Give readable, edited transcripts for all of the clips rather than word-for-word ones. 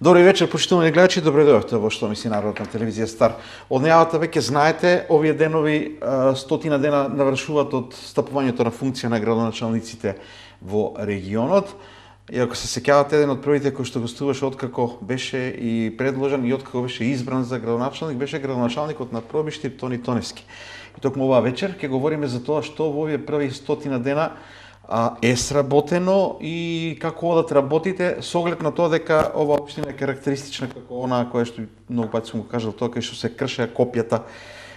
Добри вечер, почитувани гледачи, добре дојдовте во Што мисли народот на телевизија Стар. Од најавата веќе знаете, овие денови 100 дена навршуваат од стапувањето на функција на градоначалниците во регионот. И ако се сеќавате, еден од првите кои што гостуваше откако беше и предложен и откако беше избран за градоначалник, беше градоначалникот на Пробиштир Тони Тоневски. И токму оваа вечер ќе говориме за тоа што во овие први 100 дена е сработено и како одат работите, со оглед на тоа дека ова општина е карактеристична како онаа која што многу пати сум го кажал тоа, кај што се кршеа копјата,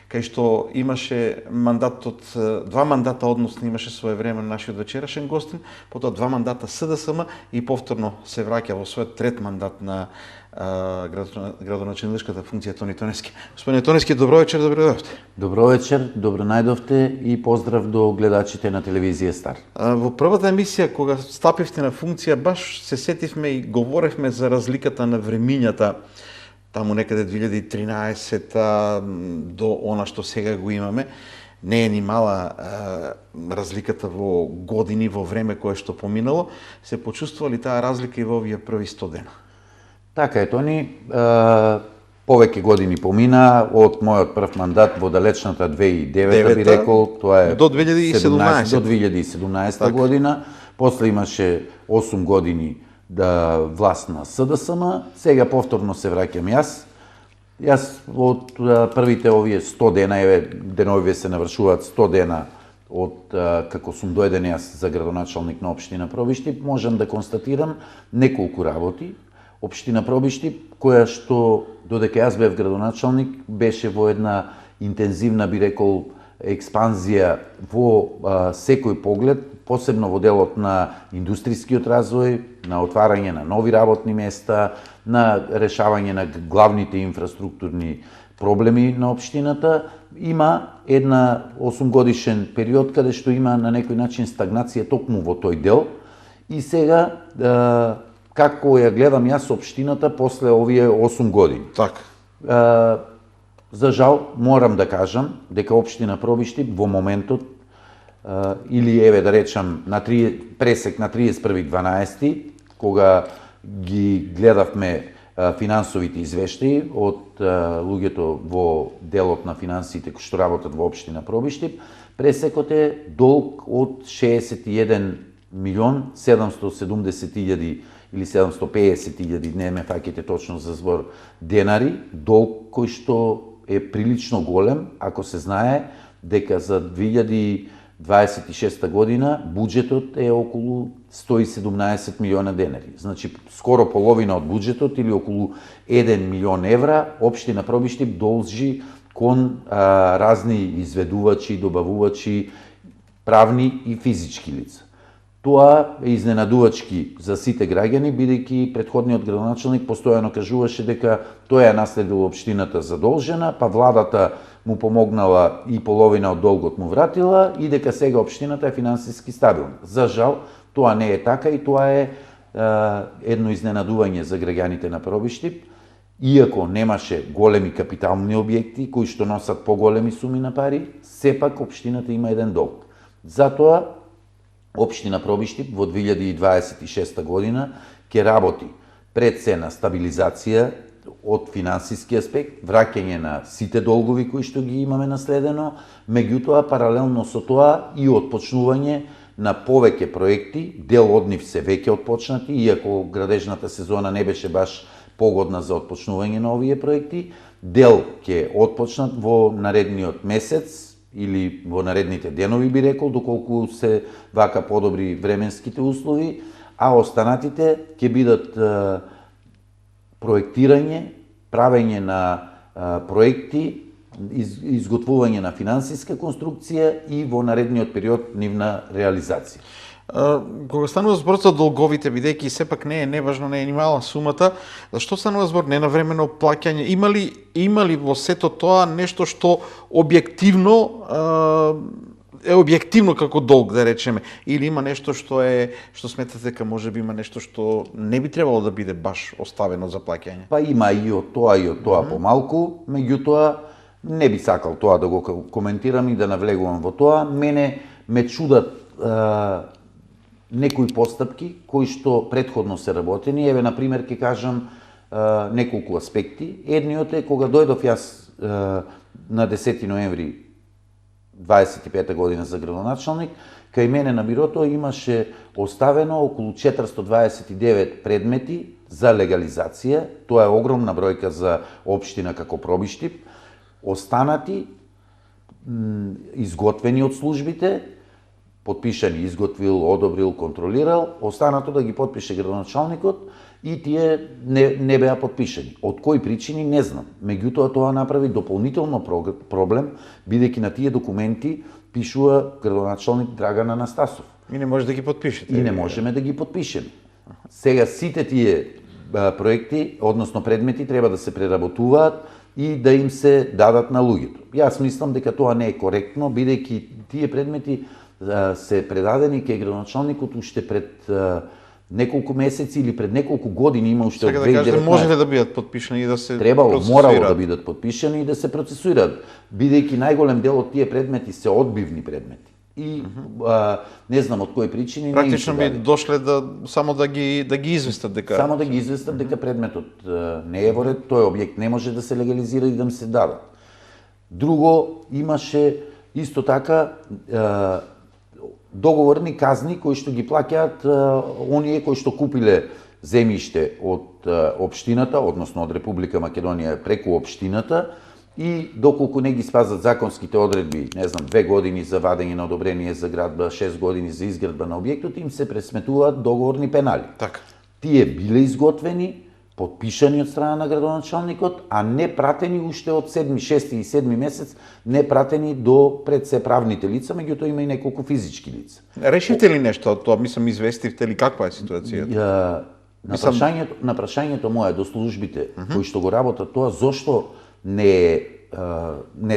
кај што имаше мандатот, два мандата односно имаше своевремено нашиот вечерашен гостин, потоа два мандата СДСМ и повторно се враќа во својот трет мандат на градоначалничката функција Тони Тоневски. Господине Тоневски, добро вечер, добро дојдовте. Добро вечер, добро најдовте и поздрав до гледачите на телевизија Стар. Во првата емисија, кога стапивте на функција, баш се сетивме и говоревме за разликата на времињата, таму некаде 2013 до она што сега го имаме. Не е ни мала разликата во години, во време кое што поминало. Се почувствували таа разлика и во овие први 100 дена? Така е, Тони. Повеќе години помина од мојот прв мандат во далечната 2009 би рекол, тоа е до 2017 до 2017 година. После имаше 8 години власт на СДСМ, сега повторно се враќам јас. Јас од првите овие 100 дена, денови се навршуваат 100 дена од како сум дојден јас за градоначалник на општина Пробиштир, можам да констатирам неколку работи. Општина Пробиштир, која што додека јас бев градоначалник, беше во една интензивна, би рекол, експанзија во секој поглед, посебно во делот на индустријскиот развој, на отварање на нови работни места, на решавање на главните инфраструктурни проблеми на општината. Има една 8-годишен период каде што има на некој начин стагнација токму во тој дел. И сега, како ја гледам јас општината после овие 8 години. Така. За жал, морам да кажам дека општина Пробиштир во моментот, или еве да речам пресек на 31.12, кога ги гледавме финансовите извештаи од луѓето во делот на финансите кои што работат во општина Пробиштир, пресекот е долг од 61 милион 770 илјади или 750 илјади, не ме фаќате точно за збор, денари, долг кој што е прилично голем, ако се знае дека за 2026 година буџетот е околу 117 милиона денари. Значи, скоро половина од буџетот или околу 1 милион евра општина Пробиштир должи кон разни изведувачи, добавувачи, правни и физички лица. Тоа е изненадувачки за сите граѓани, бидејќи претходниот градоначалник постојано кажуваше дека тој ја наследил општината задолжена, па владата му помогнала и половина од долгот му вратила и дека сега општината е финансиски стабилна. За жал, тоа не е така и тоа е едно изненадување за граѓаните на Пробиштир. Иако немаше големи капитални објекти кои што носат поголеми суми на пари, сепак општината има еден долг. Затоа општина Пробиштир во 2026 година ќе работи пред се на стабилизација од финансиски аспект, враќање на сите долгови кои што ги имаме наследено, меѓутоа паралелно со тоа и отпочнување на повеќе проекти, дел од нив се веќе отпочнати, иако градежната сезона не беше баш погодна за отпочнување на овие проекти, дел ќе отпочнат во наредниот месец или во наредните денови, би рекол, доколку се вака подобри временските услови, а останатите ќе бидат проектирање, правење на проекти, изготвување на финансиска конструкција и во наредниот период нивна реализација. Кога станува збор за долговите, бидејќи сепак не е неважно, не е ни мала сумата, зашто станува збор ненавремено плаќање? Има ли во сето тоа нешто што објективно е објективно како долг, да речеме, или има нешто што сметате дека можеби има нешто што не би требало да биде баш оставено за плаќање? Па има и од тоа помалку, меѓутоа не би сакал тоа да го коментирам и да навлегувам во тоа. Мене ме чудат некои постапки кои што претходно се работени. Еве, на пример, ќе кажам неколку аспекти. Едниот е кога дојдов јас на 10 ноември 25 година за градоначалник, кај мене на бирото имаше оставено околу 429 предмети за легализација. Тоа е огромна бројка за општина како Пробиштип. Останати, изготвени од службите, подпишани, изготвил, одобрил, контролирал, останато да ги подпише градоначалникот и тие не беа подпишани. Од кои причини не знам. Меѓутоа тоа направи дополнително проблем, бидејќи на тие документи пишува градоначалник Драган Анастасов. И не може да ги подпишете. И не можеме да ги подпишеме. Сега сите тие проекти, односно предмети, треба да се преработуваат и да им се дадат на луѓето. Јас мислам дека тоа не е коректно, бидејќи тие предмети се предадени кај градоначалникот уште пред неколку месеци или пред неколку години, има уште од 2019. Сега да кажете, можеле да бидат подпишани и да се требало, морало да бидат подпишани и да се процесуираат, бидејќи најголем дел од тие предмети се одбивни предмети. И не знам од кои причини практично би дошле само да ги известат дека само да ги известат дека предметот не е во ред, тој објект не може да се легализира и да им се даде. Друго, имаше исто така договорни казни кои што ги плаќаат оние кои што купиле земјиште од општината, односно од Република Македонија преку општината, и доколку не ги спазат законските одредби, не знам, 2 години за вадење на одобрение за градба, 6 години за изградба на објектот, им се пресметуваат договорни пенали. Така. Тие биле изготвени, подпишани од страна на градоначалникот, а не пратени уште од 7, 6 и 7 месец, не пратени до пред се правните лица, меѓутоа има и неколку физички лица. Решите ли нешто од тоа? Мислам, известивте ли каква е ситуацијата? На прашањето мое до службите кои што го работат тоа, зошто не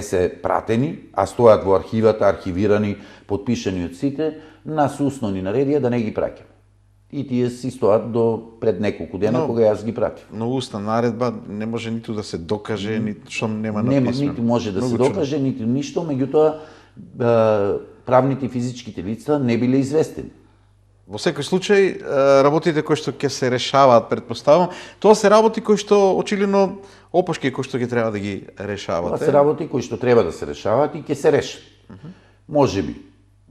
се пратени, а стојат во архивата, архивирани, подпишани од сите, нас усно ни наредија да не ги праќаме. И тие си стоат до пред неколку дена кога јас ги пратив. Но устна наредба не може ниту да се докаже, ниту што нема написано. Ниту може да се докаже, ниту ништо, меѓутоа правните и физичките лица не биле известени. Во секој случај, работите кои што ќе се решаваат, предпоставам, тоа се работи кои што очигледно опашки кои што ќе треба да ги решавате. Тоа се работи кои што треба да се решаваат и ќе се решат. Можеби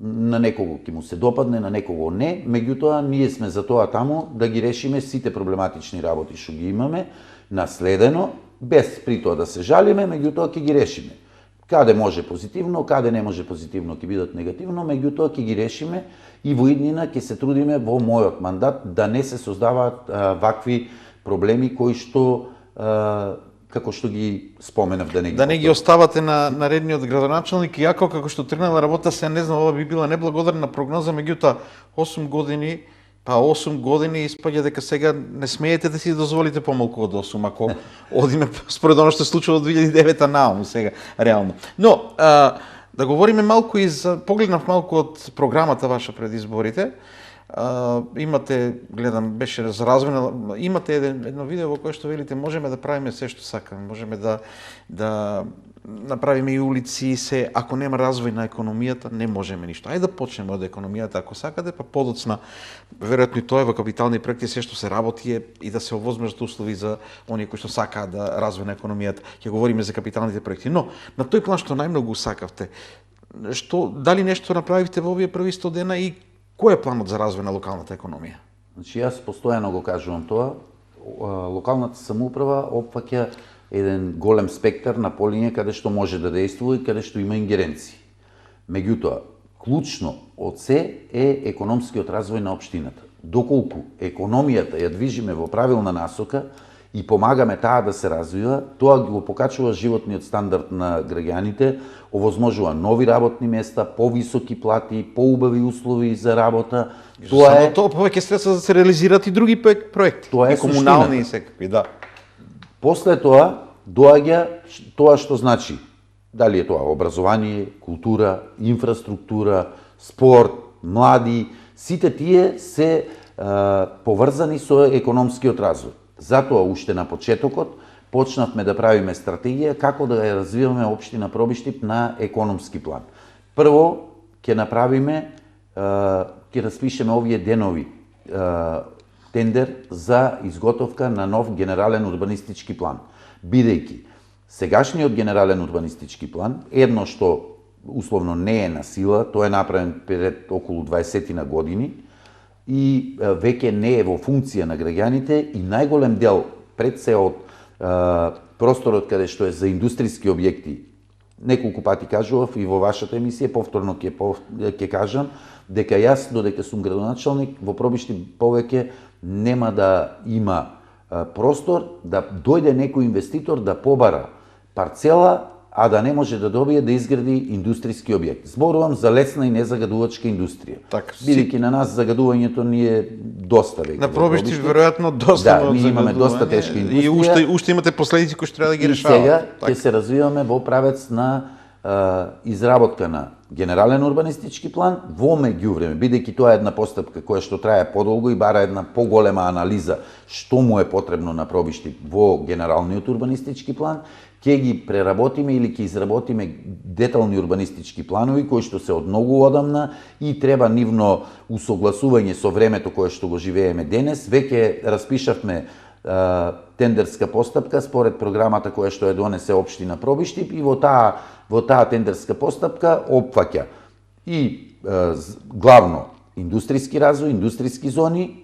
на некого ќе му се допадне, на некого не, меѓутоа ние сме за тоа таму да ги решиме сите проблематични работи што ги имаме наследено, без при тоа да се жалиме, меѓутоа ќе ги решиме. Каде може позитивно, каде не може позитивно, ќе бидат негативно, меѓутоа ќе ги решиме и во иднина ќе се трудиме во мојот мандат да не се создаваат вакви проблеми кои што како што ги споменав да не ги оставате на редниот градоначалник, иако како што тргнала работа се не знам, ова би била неблагодарна прогноза, меѓутоа 8 години испаѓа дека сега не смеете да си дозволите помалку од 8, ако одиме според оно што се случува од 2009 нааму сега, реално. Но, да говориме малку и за, погледнав малку од програмата ваша пред изборите, имате, гледам, беше за развој, имате едно видео во кое што велите можеме да правиме се што сакаме, можеме да направиме и улици, се, ако нема развој на економијата, не можеме ништо. Ајде да почнеме од економијата, ако сакате, па подоцна, веројатно и тоа е во капитални проекти, се што се работи е и да се овозможат услови за оние кои што сакаат да развој на економијата. Ќе говориме за капиталните проекти, но на тој план што најмногу сакавте, дали нешто направивте во овие први 100 дена и кој е планот за развој на локалната економија? Значи, јас постојано го кажувам тоа. Локалната самоуправа опфаќа еден голем спектар на полиња каде што може да действува и каде што има ингеренции. Меѓутоа, клучно од се е економскиот развој на општината. Доколку економијата ја движиме во правилна насока и помагаме таа да се развива, тоа го покачува животниот стандард на граѓаните, овозможува нови работни места, повисоки плати, поубави услови за работа. Тоа е повеќе средства да се реализираат и други проекти, тоа е комунални и секакви, да. После тоа доаѓа тоа што значи, дали е тоа образование, култура, инфраструктура, спорт, млади, сите тие се поврзани со економскиот развој. Затоа уште на почетокот почнавме да правиме стратегија како да ја развиваме општина Пробиштип на економски план. Прво ќе направиме, ќе распишеме овие денови тендер за изготовка на нов генерален урбанистички план. Бидејќи сегашниот генерален урбанистички план, едно што условно не е на сила, тој е направен пред околу 20 на години и веќе не е во функција на граѓаните и најголем дел пред се од просторот каде што е за индустријски објекти. Неколку пати кажував и во вашата емисија, повторно ќе кажам, дека јас, додека сум градоначалник, во Пробишти повеќе нема да има простор да дојде некој инвеститор да побара парцела, а да не може да добие да изгради индустријски објект. Зборувам за лесна и незагадувачка индустрија. Бидејќи на нас загадувањето ни е доста веќе. На Пробишти веројатно доста ние имаме доста тешка индустрија. И уште имате последици кои што треба да ги решавате. И сега ќе се развиваме во правец на изработка на генерален урбанистички план во меѓувреме, бидејќи тоа е една постапка која што трае подолго и бара една поголема анализа што му е потребно на Пробишти во генералниот урбанистички план, ќе ги преработиме или ќе изработиме детални урбанистички планови кои што се од многу одамна и треба нивно усогласување со времето кое што го живееме денес. Веќе распишавме тендерска постапка според програмата која што ја донесе општина Пробишти и во таа тендерска постапка опфаќа и главно индустријски развој, индустријски зони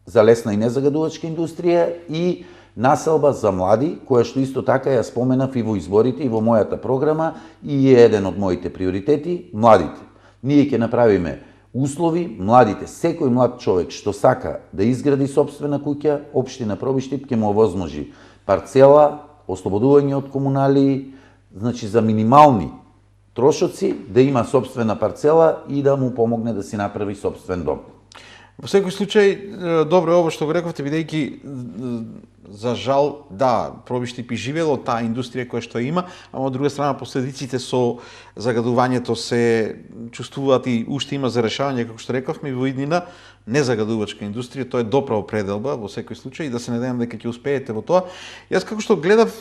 за лесна и незагадувачка индустрија и населба за млади, која што исто така ја споменав и во изборите и во мојата програма и е еден од моите приоритети, младите. Ние ќе направиме услови, младите, секој млад човек што сака да изгради сопствена куќа, општина Пробишти ќе му овозможи парцела, ослободување од комунали, значи за минимални трошоци да има сопствена парцела и да му помогне да си направи сопствен дом. Во секој случај, добро е ово што го рековте, бидејќи за жал, да, Пробишти би живело таа индустрија која што има, а од друга страна последиците со загадувањето се чувствуваат и уште има за решавање, како што рековме, во иднина незагадувачка индустрија, тоа е добра определба во секој случај и да се надевам дека ќе успеете во тоа. Јас како што гледав,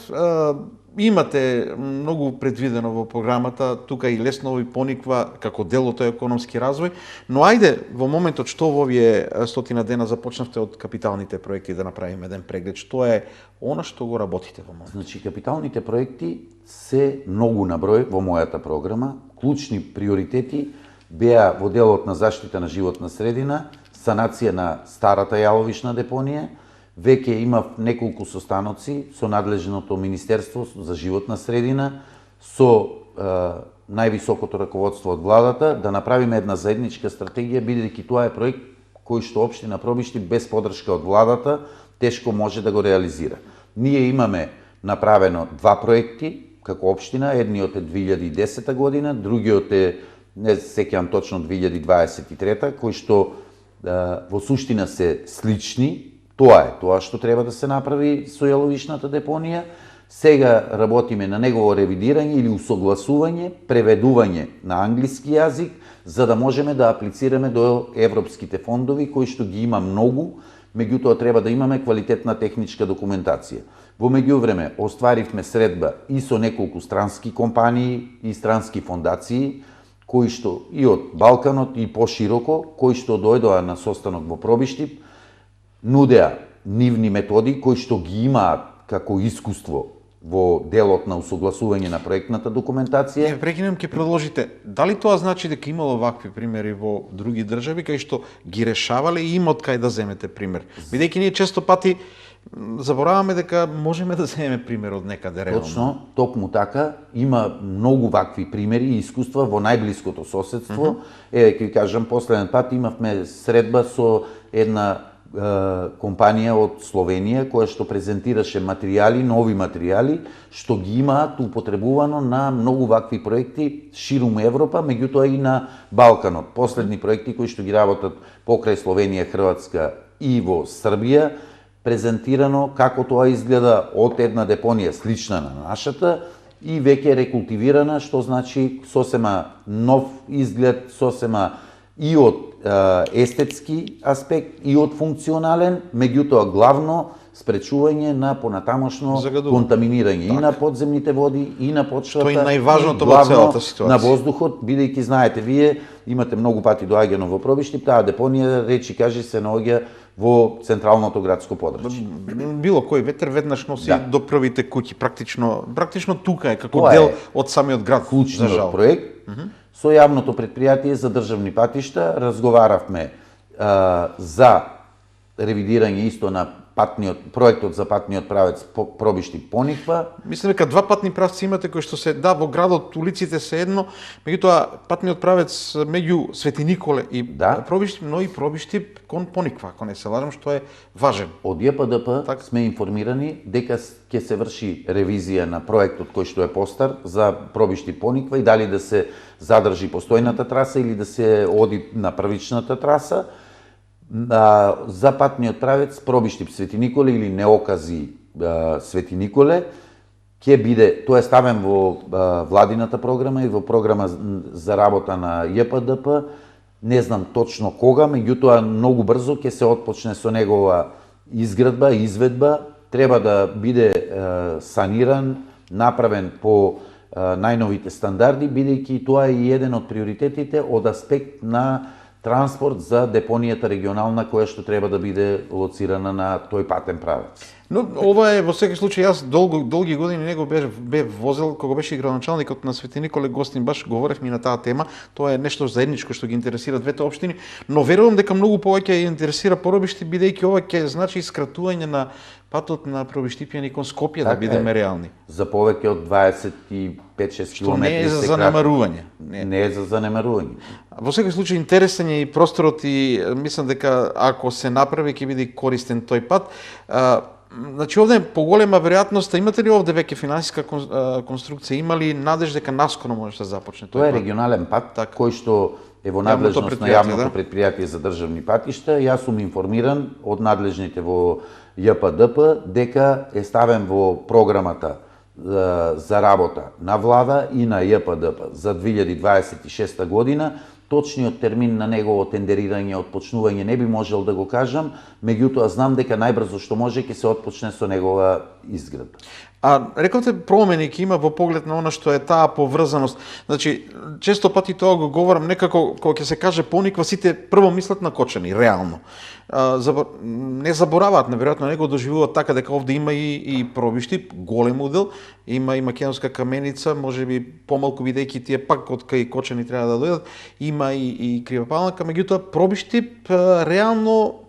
имате многу предвидено во програмата, тука и Лесново пониква како дел од тој економски развој, но ајде во моментот што во овие 100 дена започнавте од капиталните проекти да направиме еден преглед, што е она што го работите во моментот? Значи капиталните проекти се многу на број во мојата програма. Клучни приоритети беа во делот на заштита на животна средина, санација на старата јаловишна депонија. Веќе имав неколку состаноци со надлежното Министерство за животна средина, со највисокото раководство од владата, да направиме една заедничка стратегија, бидејќи тоа е проект кој што општина Пробишти без подршка од владата тешко може да го реализира. Ние имаме направено два проекти како општина, едниот е 2010 година, другиот е, не сеќавам точно, 2023, кои што во суштина се слични. Тоа што треба да се направи со јаловишната депонија. Сега работиме на негово ревидирање или усогласување, преведување на англиски јазик, за да можеме да аплицираме до европските фондови, кои што ги има многу, меѓутоа треба да имаме квалитетна техничка документација. Во меѓувреме остваривме средба и со неколку странски компании и странски фондации, кои што и од Балканот и пошироко, кои што дојдоа на состанок во Пробишти, нудеа нивни методи кои што ги имаат како искуство во делот на усогласување на проектната документација. Прекинем, ќе продолжите. Дали тоа значи дека имало вакви примери во други држави кај што ги решавале и има од кај да земете пример? Бидејќи ние често пати забораваме дека можеме да земеме пример од некаде реално. Точно, токму така, има многу вакви примери и искуства во најблиското соседство. Еве ќе ви кажам, последен пат имавме средба со една компанија од Словенија која што презентираше материјали, нови материјали, што ги имаат употребувано на многу вакви проекти ширум Европа, меѓутоа и на Балканот. Последни проекти кои што ги работат покрај Словенија, Хрватска и во Србија, презентирано како тоа изгледа од една депонија слична на нашата и веќе рекултивирана, што значи сосема нов изглед, сосема и од естетски аспект и од функционален, меѓутоа главно спречување на понатамошно контаминирање и на подземните води, и на почвата, и најважното во целата ситуација. На воздухот, бидејќи знаете вие, имате многу пати доаѓано во Пробишти, таа депонија, речи кажи, се наоѓа во централното градско подрачје. Било кој ветер веднаш носи до првите куќи, практично тука е како Тоа дел е од самиот град. клучниот проект. Со јавното претпријатие за државни патишта разговаравме за ревидирање исто на проектот за патниот правец Пробишти-Пониква. Мислам дека два патни правци имате кои што се во градот улиците се едно, меѓутоа патниот правец меѓу Свети Николе и Пробишти, но и Пробишти кон Пониква, ако не се лажам, што е важен. Од ЈПДП сме информирани дека ќе се врши ревизија на проектот кој што е постар за Пробишти-Пониква и дали да се задржи постојната траса или да се оди на првичната траса. За патниот правец Пробишти Свети Николе или Неокази Свети Николе ќе биде, тоа е ставен во владината програма и во програма за работа на ЈПДП. Не знам точно кога, меѓутоа многу брзо ќе се отпочне со негова изградба, изведба. Треба да биде саниран, направен по најновите стандарди, бидејќи тоа е и еден од приоритетите од аспект на транспорт за депонијата регионална која што треба да биде лоцирана на тој патен правец. Но ова е во секој случај, јас долги години него бев возел кога беше градоначалникот на Свети Николе Гостин, баш говоревме на таа тема. Тоа е нешто заедничко што ги интересира двете општини, но верувам дека многу повеќе ја интересира Пробишти, бидејќи ова ќе значи скратување на патот на Пробишти-Пијани кон Скопје, да бидеме реални. За повеќе од 25-6 км. Што не е за занемарување. Не е за занемарување. Во секој случај интересен е и просторот и мислам дека ако се направи ќе биде користен тој пат. Значи овде е поголема веројатност, имате ли овде веќе финансиска конструкција, има ли надеж дека наскоро може да се започне тој пат? Тоа е регионален пат, кој што е во надлежност на јавното претпријатие за државни патишта. Јас сум информиран од надлежните во ЈПДП дека е ставен во програмата за работа на влада и на ЈПДП за 2026 година. Точниот термин на негово тендерирање, отпочнување не би можел да го кажам, меѓутоа знам дека најбрзо што може ќе се отпочне со негова изградба. Рековте промени ќе има во поглед на она што е таа поврзаност. Значи, често пати тоа го говорам, некако кога ќе се каже Пониква, сите прво мислат на Кочани, реално. Не забораваат, неверојатно не го доживуваат така дека овде има и Пробишти, голем удел, има и Македонска каменица, можеби помалку бидејќи тие пак од кај Кочани треба да дојдат, има и Крива Паланка, меѓутоа Пробишти реално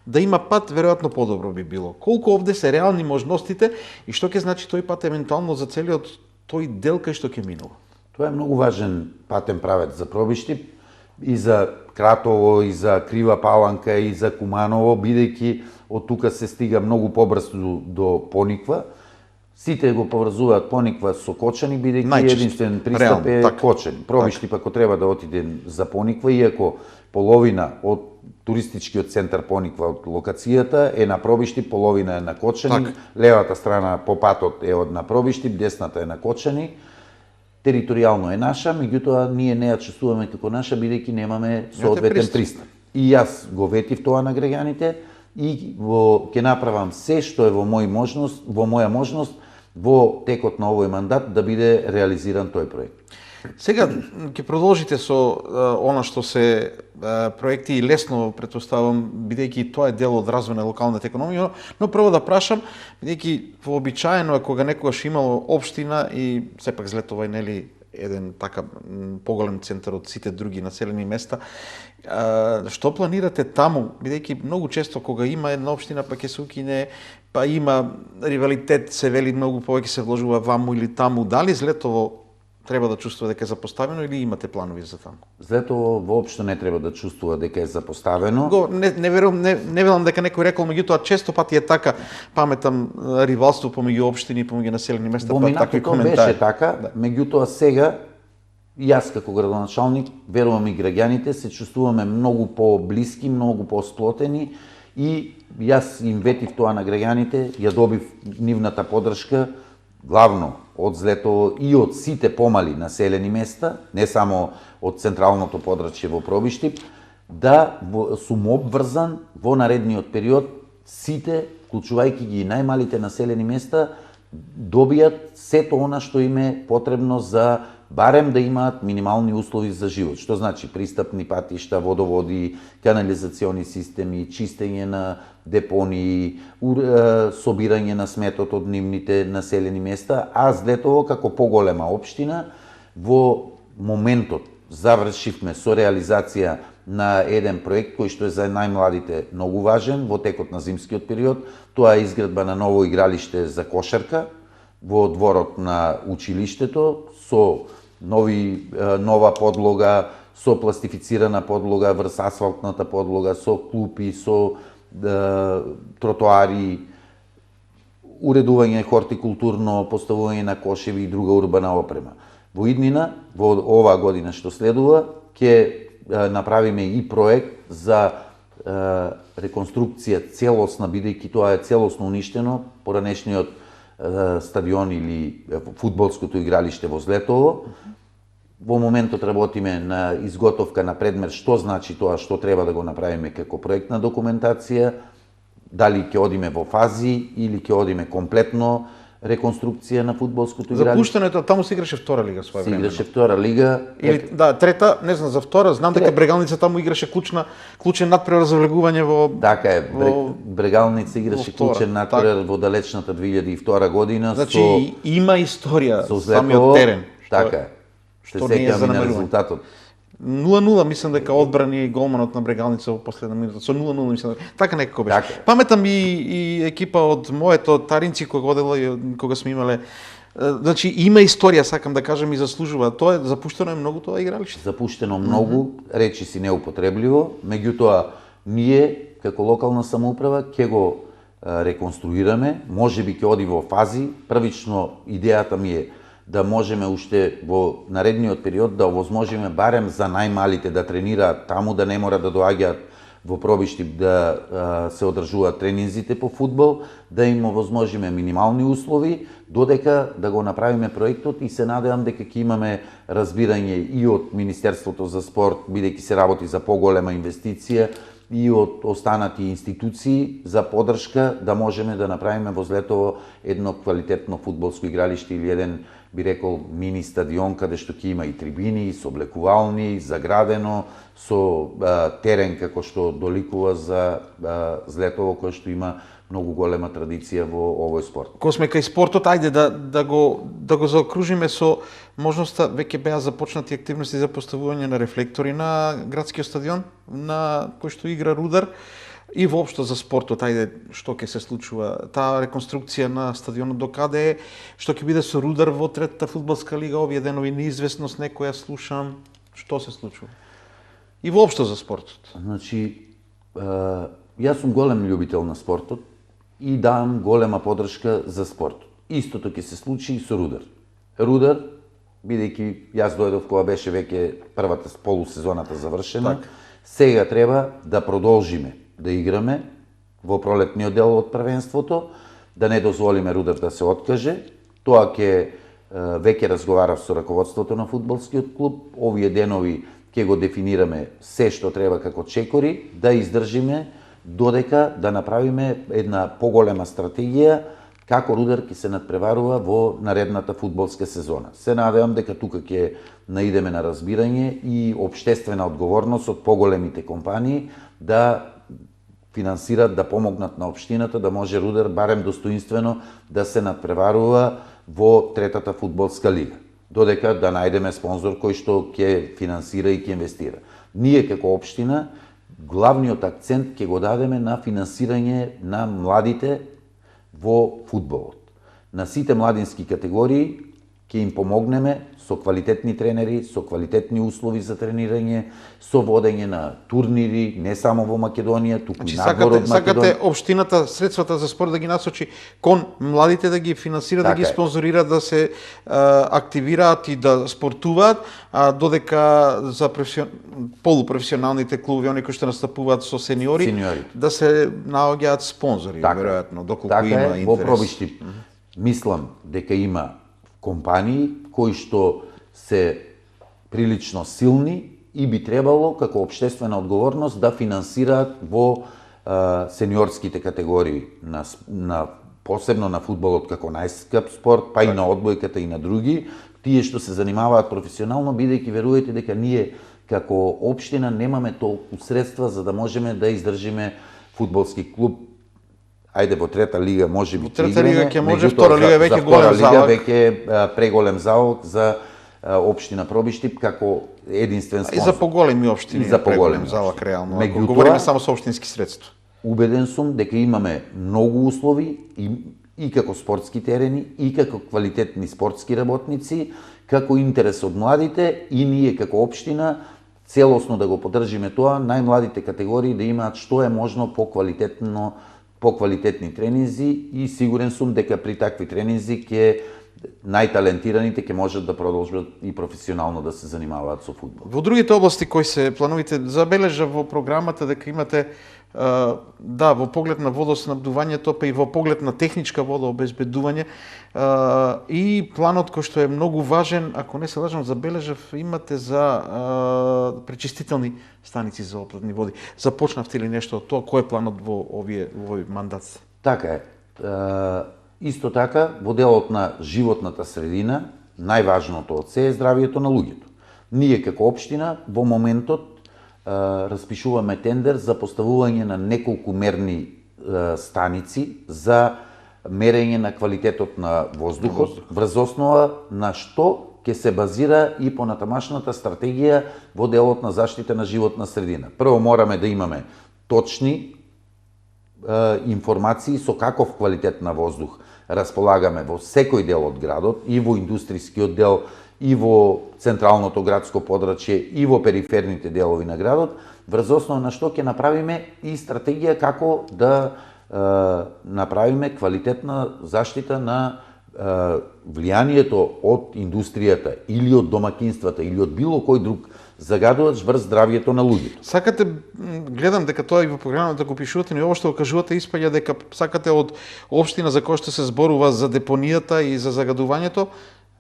да има пат, веројатно подобро би било. Колку овде се реални можностите и што ќе значи тој пат евентуално за целиот тој дел кај што ќе минува? Тоа е многу важен патен правец за Пробишти и за Кратово, и за Крива Паланка, и за Куманово, бидејќи од тука се стига многу побрзо до Пониква. Сите го поврзуваат Пониква со Кочани, бидејќи единствен пристап е Кочани. Пробишти па ако треба да отиде за Пониква, иако половина од туристичкиот центар Пониква од локацијата е на Пробишти, половина е на Кочани, левата страна по патот е од на Пробишти, десната е на Кочани. Територијално е наша, меѓутоа ние не ја чувствуваме како наша, бидејќи немаме соодветен пристап. И јас го ветив тоа на граѓаните и ќе направам се што е во моја можност во текот на овој мандат да биде реализиран тој проект. Сега ќе продолжите со она што се проекти и лесно претпоставам, бидејќи тоа е дел од развој на локалната економија, но прво да прашам, бидејќи вообичаено е кога некогаш имало општина и сепак Злетова е нели еден така поголем центар од сите други населени места. Што планирате таму, бидејќи многу често кога има една општина па ќе се укине, па има ривалитет, се вели многу повеќе се вложува ваму или таму, дали Злетово треба да чувствува дека е запоставено или имате планови за таму? Злетово воопшто не треба да чувствува дека е запоставено. Не велам дека некој рекол, меѓутоа често пати е така, паметам ривалство помеѓу општини, помеѓу населени места, па такви коментари. Беше така, меѓутоа сега јас како градоначалник, верувам и граѓаните, се чувствуваме многу по-блиски, многу по-сплотени и јас им ветив тоа на граѓаните, ја добив нивната поддршка, главно од Злетово и од сите помали населени места, не само од централното подрачје во Пробишти, да сум обврзан во наредниот период сите, вклучувајќи ги најмалите населени места, добијат сето она што им е потребно за барем да имаат минимални услови за живот. Што значи пристапни патишта, водоводи, канализациони системи, чистење на депонии, собирање на сметот од нивните населени места, а Злетово како поголема општина во моментот завршивме со реализација на еден проект кој што е за најмладите многу важен во текот на зимскиот период. Тоа е изградба на ново игралиште за кошарка во дворот на училиштето со нова подлога, со пластифицирана подлога врз асфалтната подлога, со клупи, со тротоари, уредување хортикултурно, поставување на кошеви и друга урбана опрема. Во иднина, во оваа година што следува, ќе направиме и проект за реконструкција целосна, бидејќи тоа е целосно уништено, поранешниот стадион или фудбалското игралиште во Злетово. Во моментот работиме на изготовка на предмер што значи тоа, што треба да го направиме како проектна документација, дали ќе одиме во фази или ќе одиме комплетно реконструкција на фудбалското игралиште. Запуштането, таму се играше втора лига своевремено. Се играше втора лига. Или да, трета, не знам за втора, знам дека Брегалница таму играше клучен надпревар за влегување во. Така е, Брегалница играше клучен надпревар во далечната 2002 година. Значи има историја самиот терен. Така е. Што не е за на резултатот. 0-0 мислам дека одбрани голманот на Брегалница во последна минута. Со 0-0 мислам. Така некако беше. Така. Паметам и екипа од моето Таринци кога одела кога сме имале. Значи има историја, сакам да кажам, и заслужува. Тоа е запуштено е многу тоа игралиште. Запуштено многу, речи си неупотребливо, меѓутоа ние како локална самоуправа ќе го реконструираме, можеби ќе оди во фази. Првично идејата ми е да можеме уште во наредниот период да овозможиме барем за најмалите да тренираат таму, да не мора да доаѓаат во Пробиштип да се одржуваат тренинзите по фудбал, да им овозможиме минимални услови, додека да го направиме проектот и се надевам дека ќе имаме разбирање и од Министерството за спорт, бидејќи се работи за поголема инвестиција, и од останати институции за поддршка да можеме да направиме во Злетово едно квалитетно фудбалско игралиште или еден, би рекол, мини стадион каде што ќе има и трибини, со облекувални, заградено, со терен како што доликува за Злетово, кој што има многу голема традиција во овој спорт. Кога сме кај спортот, ајде да го заокружиме со можноста, веќе беа започнати активности за поставување на рефлектори на градскиот стадион, на кој што игра Рудар, и воопшто за спортот, ајде што ќе се случува, таа реконструкција на стадионот докаде е, што ќе биде со Рудар во третата фудбалска лига, овие денови неизвестност, некоја слушам, што се случува? И воопшто за спортот. Значи, јас сум голем љубител на спортот и давам голема поддршка за спортот. Истото ќе се случи и со Рудар. Рудар, бидејќи јас дојдов кога беше веќе првата полусезоната завршена, сега треба да продолжиме да играме во пролетниот дел од првенството, да не дозволиме Рудар да се откаже. Тоа ќе веќе разговарав со раководството на фудбалскиот клуб. Овие денови ќе го дефинираме се што треба како чекори, да издржиме додека да направиме една поголема стратегија како Рудар ќе се надпреварува во наредната фудбалска сезона. Се надевам дека тука ќе наидеме на разбирање и општествена одговорност од поголемите компании да финансират, да помогнат на општината, да може Рудар барем достоинствено да се надпреварува во третата фудбалска лига. Додека да најдеме спонзор кој што ќе финансира и ќе инвестира. Ние како општина главниот акцент ќе го дадеме на финансирање на младите во фудбалот. На сите младински категории ќе им помогнеме со квалитетни тренери, со квалитетни услови за тренирање, со водење на турнири, не само во Македонија, туку и надвор од Македонија. Сакате општината средствата за спорт да ги насочи кон младите, да ги финансира, да ги спонзорира, да се активираат и да спортуваат, а додека за полупрофесионалните клубови, оние кои што настапуваат со сениори, да се наоѓаат спонзори, веројатно, доколку има интерес. Во Пробиштип мислам дека има компании кои што се прилично силни и би требало како општествена одговорност да финансираат во сениорските категории посебно на фудбалот како најскап спорт, па и на одбојката и на други, тие што се занимаваат професионално, бидејќи верувајте дека ние како општина немаме толку средства за да можеме да издржиме фудбалски клуб. Ајде во трета лига можеби ќе трета лига ќе може, меѓутоа втора лига веќе за голем лига залог. веќе преголем залог за општина Пробиштип како единствен И за спонзор. поголеми општини, И за поголеми преголем залог реално. Ако Меѓутоа, говориме само со општински средства. Убеден сум дека имаме многу услови и како спортски терени, и како квалитетни спортски работници, како интерес од младите, и ние како општина целосно да го поддржиме тоа, најмладите категории да имаат што е можно по-квалитетни тренинзи, и сигурен сум дека при такви тренинзи ќе најталентираните ќе можат да продолжат и професионално да се занимаваат со фудбал. Во другите области кои се плановите, забележа во програмата дека имате во поглед на водоснабдувањето, па и во поглед на техничка водообезбедување, и планот кој што е многу важен, ако не се лажам, забележав, имате за пречистителни станици за отпадни води. Започнавте ли нешто од тоа? Кој е планот во овој мандат? Така е. Исто така, во делот на животната средина, најважното од се е здравието на луѓето. Ние како општина во моментот распишуваме тендер за поставување на неколку мерни станици за мерење на квалитетот на воздухот, врз основа на што ќе се базира и понатамашната стратегија во делот на заштита на животна средина. Прво мораме да имаме точни информации со каков квалитет на воздух располагаме во секој дел од градот, и во индустријскиот дел, и во централното градско подрачје, и во периферните делови на градот, врз основа на што ќе направиме и стратегија како да направиме квалитетна заштита на влијанието од индустријата или од домакинствата или од било кој друг загадувач врз здравието на луѓето. Сакате, гледам дека тоа и во програмата го пишувате, но и ово што го кажувате испаѓа дека сакате од општина за која што се зборува за депонијата и за загадувањето,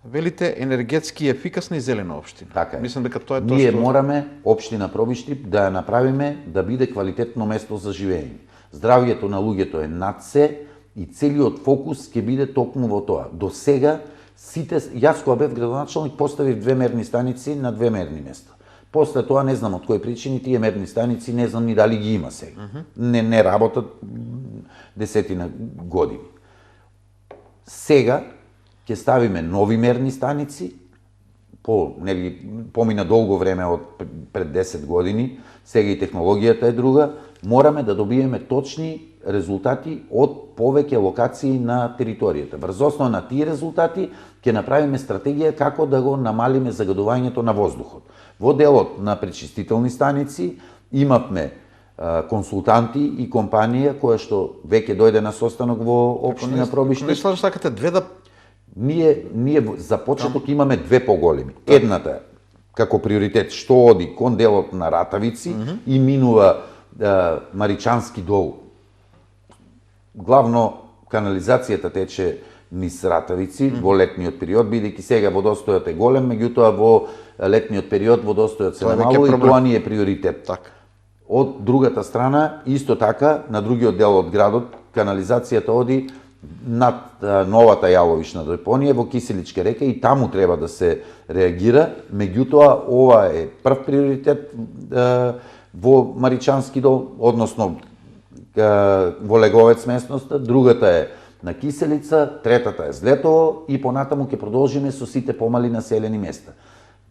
велите енергетски ефикасна и зелена општина. Така е. Мислам дека тоа е тоа Ние што мораме општина Пробиштип да ја направиме да биде квалитетно место за живење. Здравието на луѓето е над се и целиот фокус ќе биде токму во тоа. До сега јас кога бев градоначалник поставив 2 мерни станици на 2 мерни места. После тоа не знам од кои причини тие мерни станици не знам ни дали ги има сега. Не работат десетина години. Сега ќе ставиме нови мерни станици, помина долго време од пред 10 години, сега и технологијата е друга, мораме да добиеме точни резултати од повеќе локации на територијата. Врз основа на тие резултати ќе направиме стратегија како да го намалиме загадувањето на воздухот. Во делот на пречистителни станици имавме консултанти и компанија која што веќе дојде на состанок во општина Пробиштип. Не слажам, сакате две да Ние за почеток имаме 2 поголеми. Едната како приоритет што оди кон делот на Ратавици и минува Маричански дол. Главно канализацијата тече низ Ратавици во летниот период, бидејќи сега водостојот е голем, меѓутоа во летниот период водостојот се намалува и тоа ни е приоритет. така. Од другата страна, исто така, на другиот дел од градот, канализацијата оди над новата јаловишна депонија во Киселичка река и таму треба да се реагира. Меѓутоа, ова е прв приоритет во Маричански дол, односно во Леговец местноста, другата е на Киселица, третата е Злетово и понатаму ќе продолжиме со сите помали населени места.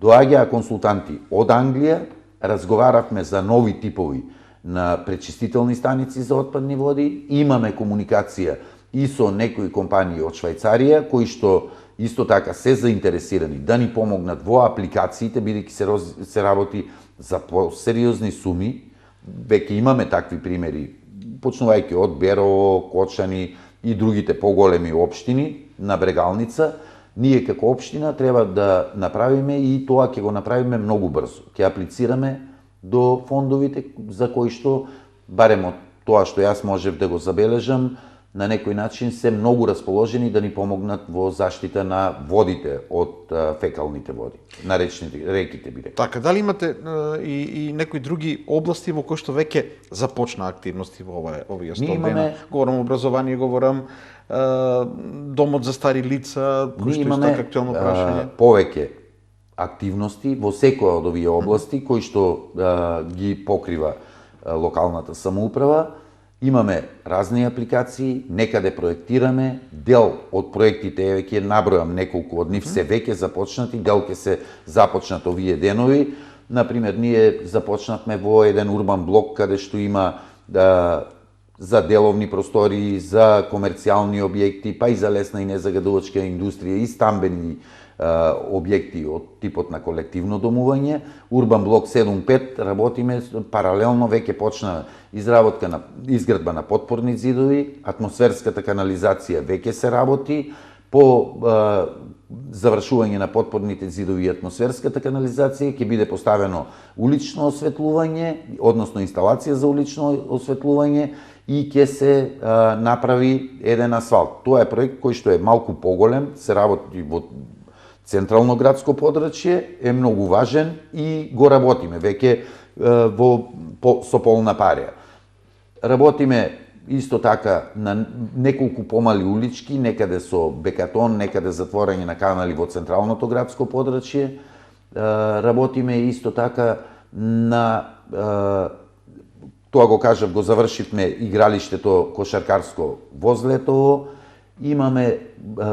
Доаѓаа консултанти од Англија, разговаравме за нови типови на пречистителни станици за отпадни води, имаме комуникација и со некои компании од Швајцарија, кои што исто така се заинтересирани да ни помогнат во апликациите, бидејќи се работи за посериозни суми. Веќе имаме такви примери, почнувајќи од Берово, Кочани и другите поголеми општини на Брегалница. Ние како општина треба да направиме и тоа ќе го направиме многу брзо. Ќе аплицираме до фондовите за кои што, барем од тоа што јас можев да го забележам, на некој начин се многу расположени да ни помогнат во заштита на водите од фекалните води, на реките биде. Така, дали имате и некои други области во кои што веќе започна активности во овие 100 дена? Говорам образование, говорам домот за стари лица, кој што исто актуелно прашање? Повеќе активности во секоја од овие области кои што ги покрива локалната самоуправа. Имаме разни апликации, некаде проектираме, дел од проектите, ќе набројам неколку од нив, се веќе започнати, дел ќе се започнат овие денови. Например, ние започнавме во еден урбан блок каде што има за деловни простории, за комерцијални објекти, па и за лесна и незагадувачка индустрија и стамбени објекти од типот на колективно домување. Урбан блок 7-5 работиме паралелно, веќе почна изградба на потпорни зидови, атмосферската канализација веќе се работи, по завршување на потпорните зидови и атмосферската канализација ќе биде поставено улично осветлување, односно инсталација за улично осветлување и ќе се направи еден асфалт. Тоа е проект кој што е малку поголем, се работи во централно градско подрачје, е многу важен и го работиме веќе со полна парија. Работиме исто така на неколку помали улички, некаде со бекатон, некаде затворање на канали во централното градско подрачје. Работиме исто така на, тоа го кажав, го завршивме игралиштето кошаркарско возле Летово. Имаме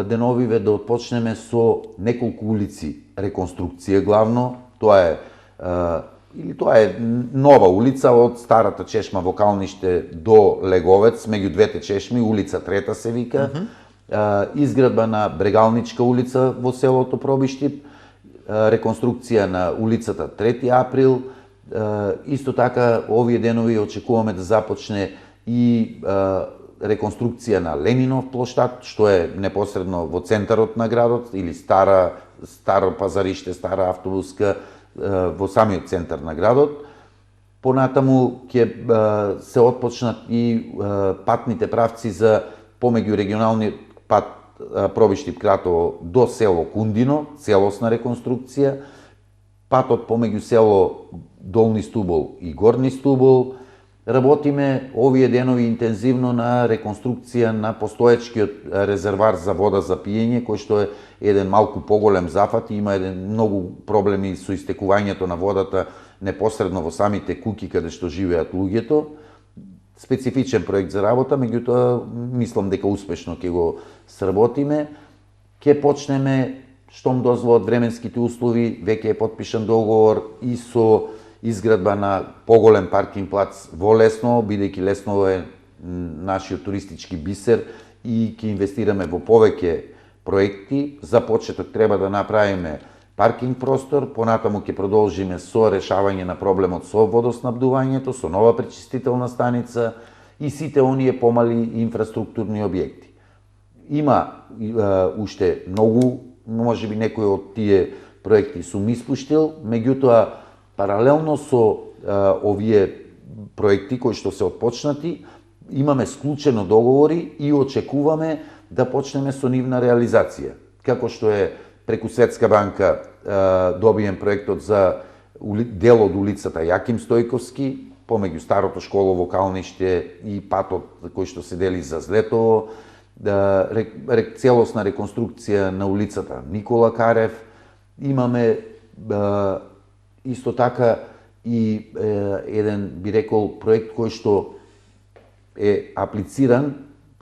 деновиве да отпочнеме со неколку улици реконструкција главно. Тоа е нова улица од старата чешма во Калниште до Леговец, меѓу двете чешми, улица Трета се вика. Изградба на Брегалничка улица во селото Пробиштип, реконструкција на улицата 3 април. Исто така, овие денови очекуваме да започне и реконструкција на Ленинов плоштад, што е непосредно во центарот на градот, или старо пазариште, стара автобуска, во самиот центар на градот. Понатаму ќе се отпочнат и патните правци за помеѓу регионалниот пат Пробиштип-Кратово до село Кундино, целосна реконструкција, патот помеѓу село Долни Стубол и Горни Стубол. Работиме овие денови интензивно на реконструкција на постоечкиот резервар за вода за пиење, кој што е еден малку поголем зафат и има многу проблеми со истекувањето на водата непосредно во самите куќи каде што живеат луѓето. Специфичен проект за работа, меѓутоа мислам дека успешно ќе го сработиме. Ќе почнеме, штом дозволат временските услови, веќе е потпишан договор и со изградба на поголем паркинг плац во Лесново, бидејќи Лесново е нашиот туристички бисер и ќе инвестираме во повеќе проекти. За почеток треба да направиме паркинг простор, понатаму ќе продолжиме со решавање на проблемот со водоснабдувањето, со нова пречистителна станица и сите оние помали инфраструктурни објекти. Има уште многу, можеби некои од тие проекти сум испуштил, меѓутоа паралелно со овие проекти кои што се отпочнати, имаме склучено договори и очекуваме да почнеме со нивна реализација. Како што е преку Светска банка добиен проектот за дел од улицата Јаким Стојковски, помеѓу старото школово Калниште и патот кој што се дели за Злетово, целосна реконструкција на улицата Никола Карев. Имаме исто така и еден, би рекол, проект кој што е аплициран,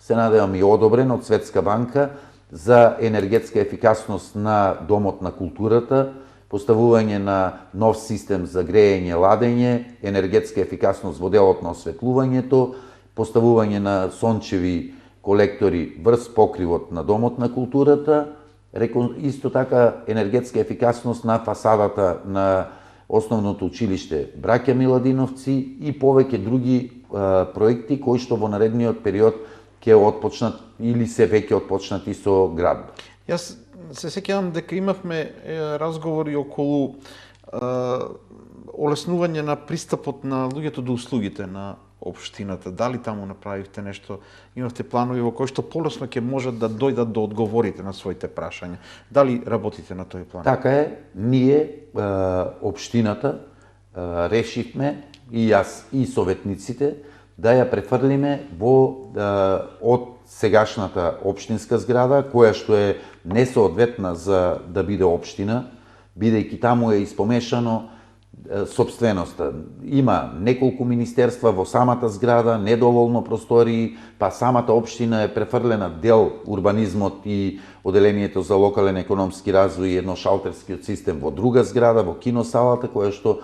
се надевам и одобрен од Светска банка, за енергетска ефикасност на Домот на културата, поставување на нов систем за грејење, ладење, енергетска ефикасност во делот на осветлувањето, поставување на сончеви колектори врз покривот на Домот на културата, исто така енергетска ефикасност на фасадата на Основното училиште Браќа Миладиновци и повеќе други проекти кои што во наредниот период ќе отпочнат или се веќе отпочнати со градба. Јас се сеќавам дека имавме разговори околу олеснување на пристапот на луѓето до услугите на општината. Дали таму направивте нешто, имавте планови во кои што полесно ќе можат да дојдат до одговорите на своите прашања? Дали работите на тој план? Така е, ние, општината, решивме, и јас, и советниците, да ја префрлиме од сегашната општинска зграда, која што е несоодветна за да биде општина, бидејќи таму е испомешано сопственоста. Има неколку министерства во самата зграда, недоволно простории, па самата општина е префрлена дел урбанизмот и оделението за локален економски развој и едношалтерскиот систем во друга зграда, во киносалата, која што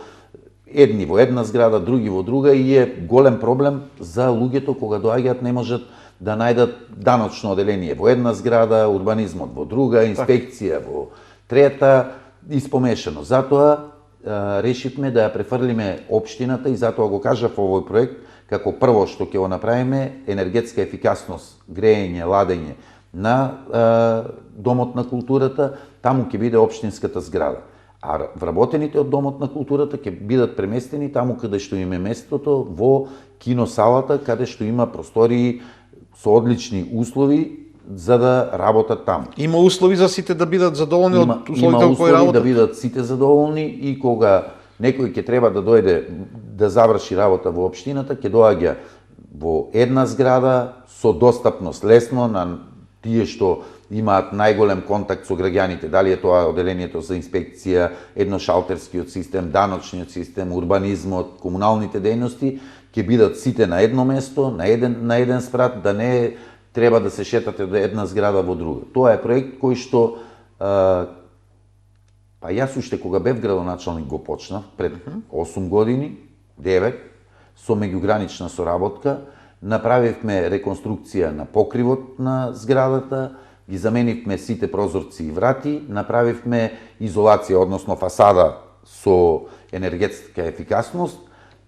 едни во една зграда, други во друга и е голем проблем за луѓето кога доаѓаат не можат да најдат даночно оделение во една зграда, урбанизмот во друга, инспекција во трета, испомешано. Затоа решивме да ја префрлиме општината и затоа го кажав овој проект како прво што ќе го направиме енергетска ефикасност, грејење, ладење на Домот на културата, таму ќе биде општинската зграда. А вработените од Домот на културата ќе бидат преместени таму каде што им е местото, во киносалата, каде што има простории со одлични услови за да работат таму. Има услови за сите да бидат задоволни од условите во кои работат? да бидат сите задоволни и кога некој ќе треба да дојде да заврши работа во општината, ќе доаѓа во една зграда со достапност лесно на тие што имаат најголем контакт со граѓаните, дали е тоа оделението за инспекција, едношалтерскиот систем, даночниот систем, урбанизмот, комуналните дејности, ќе бидат сите на едно место, на еден спрат, да не треба да се шетате од една зграда во друга. Тоа е проект кој што па јас уште кога бев градоначалник го почнав пред 8 години, 9, со меѓугранична соработка, направивме реконструкција на покривот на зградата, ги заменивме сите прозорци и врати, направивме изолација, односно фасада со енергетска ефикасност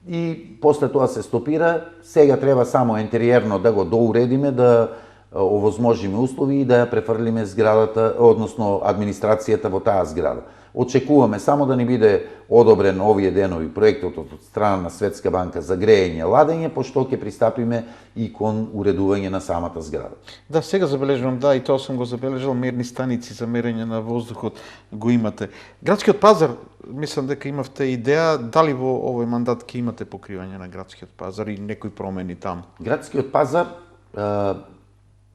и после тоа се стопира. Сега треба само интериерно да го доуредиме, да овозможиме услови и да ја префрлиме зградата, односно администрацијата во таа зграда. Очекуваме само да ни биде одобрен овие денови проектот од страна на Светска банка за грејење, ладење, пошто ќе пристапиме и кон уредување на самата зграда. Да, сега забележувам, да, и тоа сум го забележал, мерни станици за мерење на воздухот го имате. Градскиот пазар, мислам дека имавте идеја, дали во овој мандат ќе имате покривање на градскиот пазар и некои промени таму? Градскиот пазар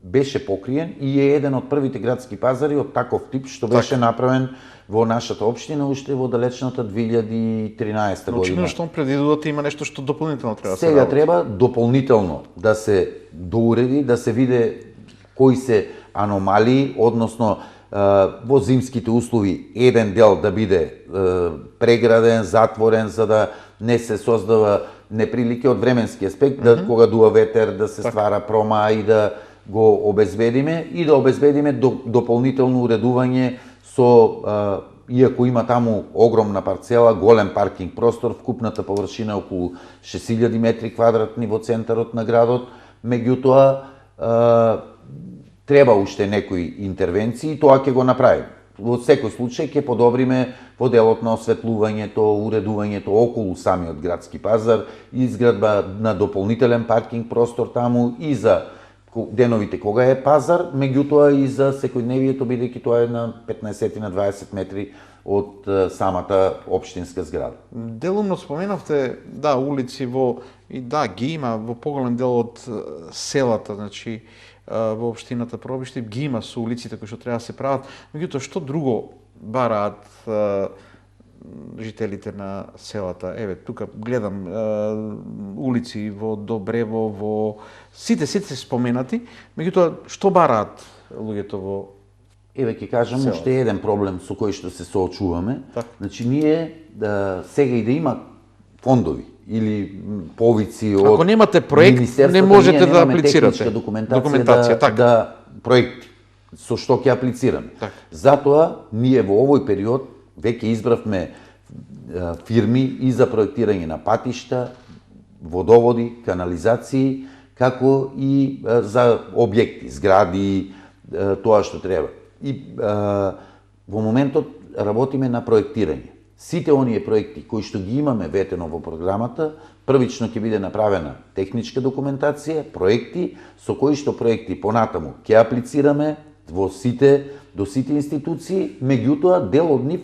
беше покриен и е еден од првите градски пазари од таков тип што беше направен во нашата општина уште во далечната 2013 година. Очигледно што предвидувате има нешто што дополнително треба да се Сега работи. треба дополнително да се доуреди, да се виде кои се аномалии, односно во зимските услови еден дел да биде преграден, затворен, за да не се создава неприлики од временски аспект, да кога дува ветер да се ствара прома и да го обезбедиме и да обезбедиме дополнително уредување со, иако има таму огромна парцела, голем паркинг простор, вкупната површина е околу 6000 метри квадратни во центарот на градот, меѓутоа треба уште некои интервенции и тоа ќе го направиме. Во секој случај ќе подобриме во делот на осветлувањето, уредувањето околу самиот градски пазар, изградба на дополнителен паркинг простор таму и за деновите кога е пазар, меѓутоа и за секојдневието, бидејќи тоа е на 15 на 20 метри од самата општинска зграда. Делумно споменавте, да, улици во и да, ги има во поголем дел од селата, значи во општината Пробишти ги има со улиците кои што треба да се прават, меѓутоа што друго бараат жителите на селата? Еве, тука гледам улици во Добрево, во сите се споменати, меѓутоа што бараат луѓето во Еве ќе кажам селата? уште еден проблем со кој што се соочуваме. Так. Значи ние сега и да има фондови или повици од Ако немате проект, Министерството, не можете ние да немаме аплицирате. техничка документација така. да проекти со што ќе аплицираме. Така. Затоа ние во овој период веќе избравме фирми и за проектирање на патишта, водоводи, канализации, како и за објекти, згради, тоа што треба. И во моментот работиме на проектирање. Сите оние проекти кои што ги имаме ветено во програмата, првично ќе биде направена техничка документација, проекти, со кои што проекти понатаму ќе аплицираме до сите институции, меѓутоа дел од нив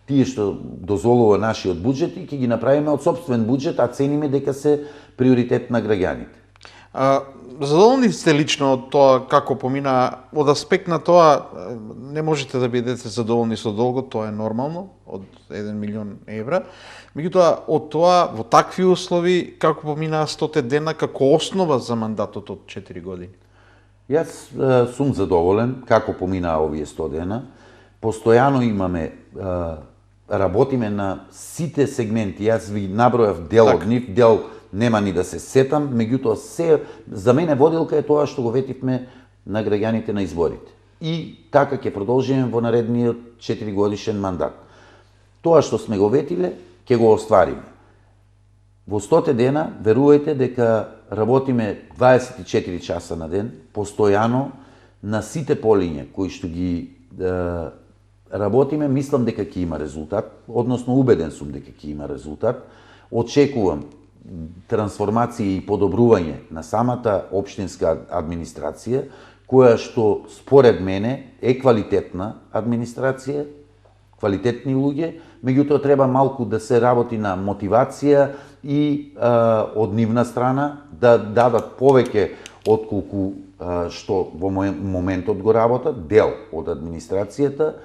тие што дозволува нашиот буџет и ќе ги направиме од сопствен буџет, а цениме дека се приоритет на граѓаните. задоволни сте лично од тоа како помина, од аспект на тоа не можете да бидете задоволни со долгот, тоа е нормално, од 1 милион евра. Меѓутоа, од тоа, во такви услови, како поминаа 100 дена, како основа за мандатот од 4 години? Јас сум задоволен како поминаа овие 100 дена. Постојано имаме, работиме на сите сегменти. Јас ви набројав дел од нив, дел нема ни да се сетам, меѓутоа за мене водилка е тоа што го ветивме на граѓаните на изборите. И така ќе продолжиме во наредниот 4 годишен мандат. Тоа што сме го ветиле, ќе го оствариме. Во 100 дена, верувајте дека работиме 24 часа на ден, постојано на сите полиња кои што ги работиме, мислам дека ќе има резултат, односно убеден сум дека ќе има резултат. Очекувам трансформација и подобрување на самата општинска администрација, која што според мене е квалитетна администрација, квалитетни луѓе, меѓутоа треба малку да се работи на мотивација и од нивна страна да дадат повеќе отколку што во моментот го работат, дел од администрацијата.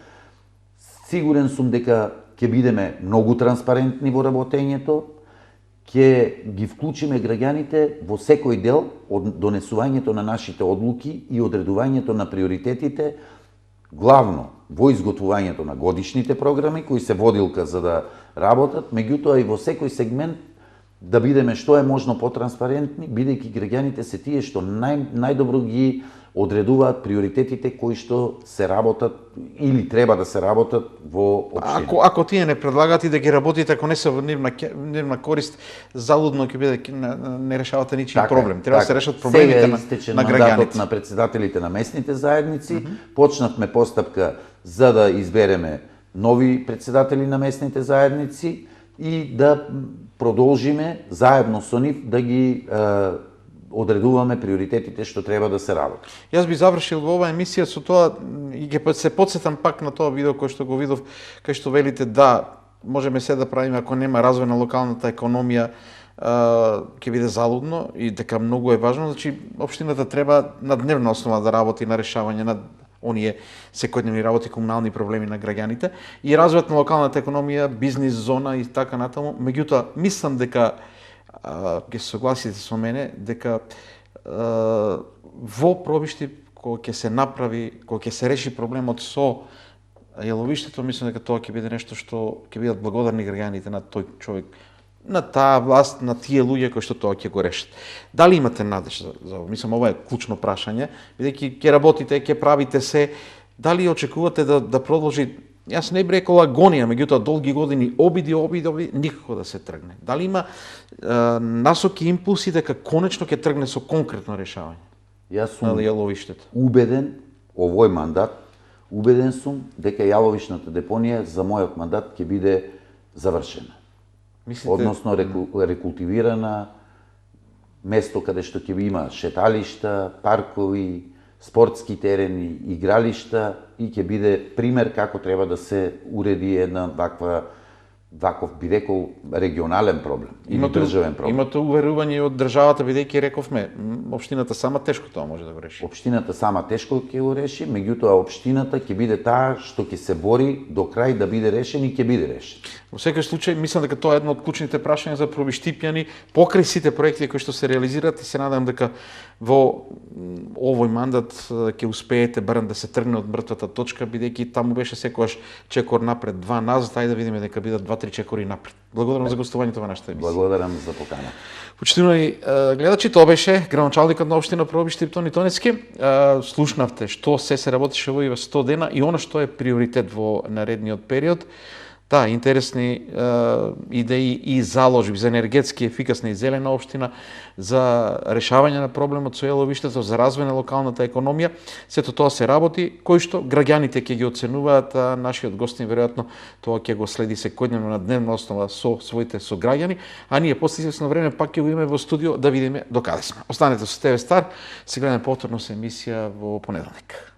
Сигурен сум дека ќе бидеме многу транспарентни во работењето, ќе ги вклучиме граѓаните во секој дел од донесувањето на нашите одлуки и одредувањето на приоритетите, главно во изготвувањето на годишните програми, кои се водилка за да работат, меѓутоа и во секој сегмент да бидеме што е можно потранспарентни, бидејќи граѓаните се тие што најдобро ги одредуваат приоритетите кои што се работат или треба да се работат во општина. Ако тие не предлагат и да ги работите, ако не се во нивна корист, залудно ќе биде не решавате ничи проблем. Треба да се решат проблемите на граѓаните. Сега истече мандатот на претседателите на местните заедници, почнавме постапка за да избереме нови претседатели на местните заедници и да продолжиме заедно со нив да ги одредуваме приоритетите што треба да се работи. Јас би завршил во оваа емисија со тоа и ќе се потсетам пак на тоа видео кој што го видов, кај што велите да можеме се да правиме ако нема развој на локалната економија, ќе биде залудно и дека многу е важно, значи општината треба на дневна основа да работи на решавање на оние секојдневни работи, комунални проблеми на граѓаните и развојот на локалната економија, бизнис зона и така натаму. Меѓутоа, мислам дека ќе се согласите со мене дека во Пробишти кога ќе се направи, кога ќе се реши проблемот со јеловиштето, мислам дека тоа ќе биде нешто што ќе бидат благодарни граѓаните на тој човек, на таа власт, на тие луѓе кои што тоа ќе го решат. Дали имате надеж за ова? Мислам, ова е клучно прашање, бидејќи ќе работите, ќе правите се, дали очекувате да продолжи? Јас не би рекол агонија, меѓутоа долги години обиди, никако да се тргне. Дали има насоки, импулси дека конечно ќе тргне со конкретно решавање? Јас сум јаловиштето убеден, овој мандат, убеден сум дека јаловишната депонија за мојот мандат ќе биде завршена. Мислите... Односно рекултивирана, место каде што ќе има шеталишта, паркови, спортски терени, игралишта и ќе биде пример како треба да се уреди една ваков би рекол регионален проблем или државен проблем. Имате уверување од државата, бидејќи рековме, општината сама тешко тоа може да го реши. Општината сама тешко ќе го реши, меѓутоа општината ќе биде таа што ќе се бори до крај да биде решен и ќе биде решен. Во секој случај, мислам дека тоа е едно од клучните прашања за пробиштипјани, покрај сите проекти кои што се реализираат и се надам дека во овој мандат ќе успеете барем да се тргне од мртвата точка, бидејќи таму беше секогаш чекор напред, 2 назад, ајде да видиме дека бидат 2-3 чекори напред. Благодарам за гостувањето во нашата емисија. Благодарам за покана. Почитувани гледачи, тоа беше градоначалникот на општина Пробишти Тони Тонецки. Слушнавте што се работеше во 100 дена и она што е приоритет во наредниот период. Да, интересни идеи и заложби за енергетски ефикасна и зелена општина, за решавање на проблемот со јаловиштето, за развој на локалната економија. Сето тоа се работи, кои што граѓаните ќе ги оценуваат, а нашиот гостин веројатно тоа ќе го следи секојдневно на дневна основа со своите сограѓани, а ние после извесно време пак ќе го имаме во студио да видиме докаде сме. Останете со ТВ Стар, се гледаме повторно со емисија во понеделник.